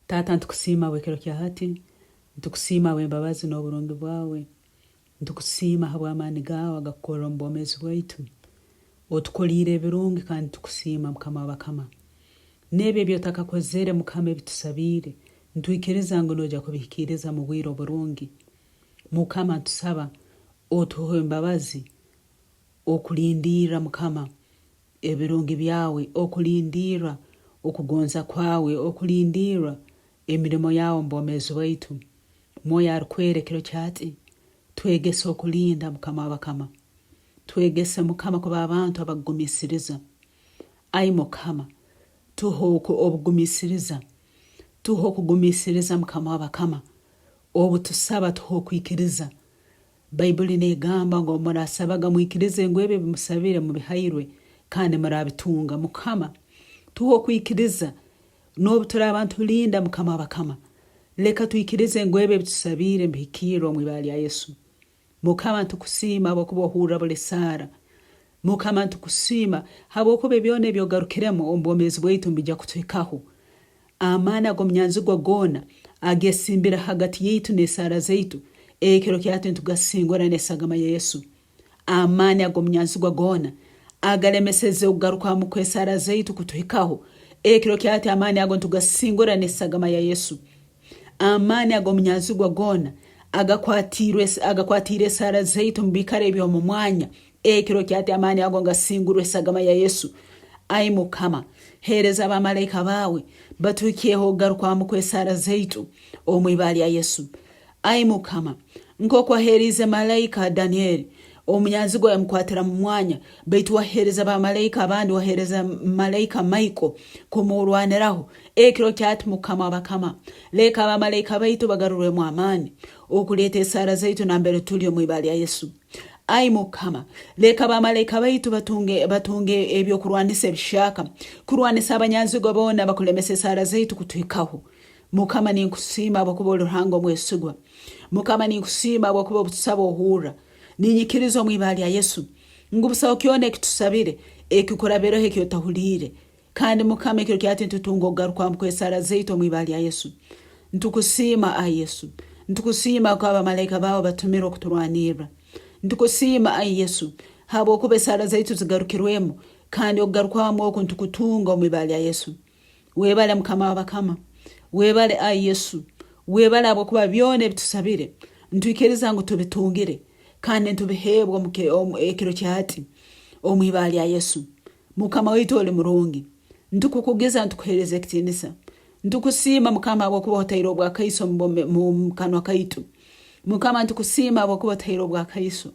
Tata ntukusima wekero kya hati, ntukusima wembabazi n'oburungi bwawe, ntukusima habw'amaani gaawe agakukora omu bwomezi bwaitu. Otukolire ebirungi kandi tukusima Mukama w'abakama. N'ebyo byotakakozere Mukama ebitusabire, ntwikiriza ngu noija kubihikiriza mu bwire oburungi. Mukama tusaba otuhe embabazi okulindira Mukama ebirungi byawe, okulindira okugonza kwawe, okulindira emirimo yawe mu bwomezi bwaitu. Mwoyo arikwerekero kyati twegese okulinda Mukama w'abakama. Twegese Mukama kuba abantu abakugumisiriza. Ai Mukama tuho obugumisiriza, tuho kugumisiriza Mukama w'abakama. Obu tusaba tuho kwikiriza. Bayibuli negamba ngo murasabaga mwikirize ngo ebyo bimusabire mu bihairwe kandi murabitunga. Mukama tuho kwikiriza n'obu turi abantu linda Mukama w'abakama. Leka twikirize ngo ebyo bitusabire mbihikire omu ibali ya Yesu. Mukama ntukusima habw'okuba buli sara. Mukama ntukusima habw'okuba byona ebyogarukiremu omu bwomezi bwaitu mbija kutwikaho. Amaani ag'omunyanzigwa gona agesimbira hagati yaitu n'esara zaitu ekiro kyatu ntugasingura n'esagama ya Yesu. Amaani ag'omunyanzigwa gona agalemeseze okugaruka mu kwesara zaitu kutwikaho ekiro kyatu amaani ago ntugasingura n'esagama ya Yesu. Amaani ag'omunyanzigwa gona agakwatire esara zaitu mbikare by'omu mwanya ekiro kyatu amaani ago ngasingura esagama ya Yesu. Ai Mukama hereza abamalayika bawe batukiyeho okugaruka mu kwesara zaitu omu ibali ya Yesu. Ai Mukama nk'oku waherize malayika Daniel omunyanzigwa yamukwatira mu mwanya, baitu wahereza abamalayika abandi, wahereza malayika Michael kumurwaniraho ekiro kyatu Mukama w'abakama. Leka abamalayika baitu bagarurwe mu amaani okuleta esara zaitu nambere tuli omu ibali ya Yesu. Ai Mukama leka abamalayika baitu batunge ebyo kurwanisa ebishaka, kurwanisa abanyanzigwa bona bakulemesa esara zaitu kutwikaho. Mukama ninkusima habw'okuba oluhango mwesigwa. Mukama ninkusima habw'okuba obutusaba ohura. Ninyikiriza omu ibali ya Yesu ngubusaba kyona ekitusabire ekikurabireho ekyotahulire. Kandi Mukama ekiro kyatu ntutunga okugaruka mu kwesara zaitu omu ibali ya Yesu. Ntukusima ai Yesu. Ntukusima kwa abamalayika bawe batumire okuturwanira. Ntukusima ai Yesu habw'okuba esara zaitu zigarukirwemu kandi okugarukwamu oku ntukutunga omu ibali ya Yesu. Webale Mukama w'abakama. Webale ai Yesu. Webale habw'okuba byona ebitusabire ntwikiriza ngu tubitungire kandi ntubihebwa mu ekiro kyati omu ibali ya Yesu. Mukama waitu oli murungi. Ntukukugeza ntukuhereza ekitinisa. Ntukusima Mukama habw'okuba otaire obwakaiso mu kanwa kaitu. Mukama ntukusima habw'okuba otaire obwakaiso.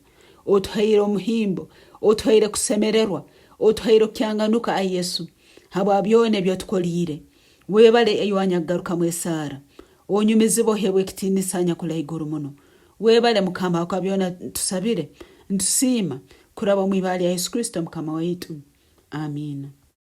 Otuhaire omuhimbo, otuhaire kusemererwa, otuhaire okyanganuka ai Yesu habwa byona ebyotukolire. Webale eyuanya kugaruka mu esara. Onyumizibwa ohebwe ekitinisa nyakula iguru muno. Webale Mukama habw'okuba byona tusabire ntusima kuraba omu ibali ya Yesu Kristo Mukama waitu. Amina.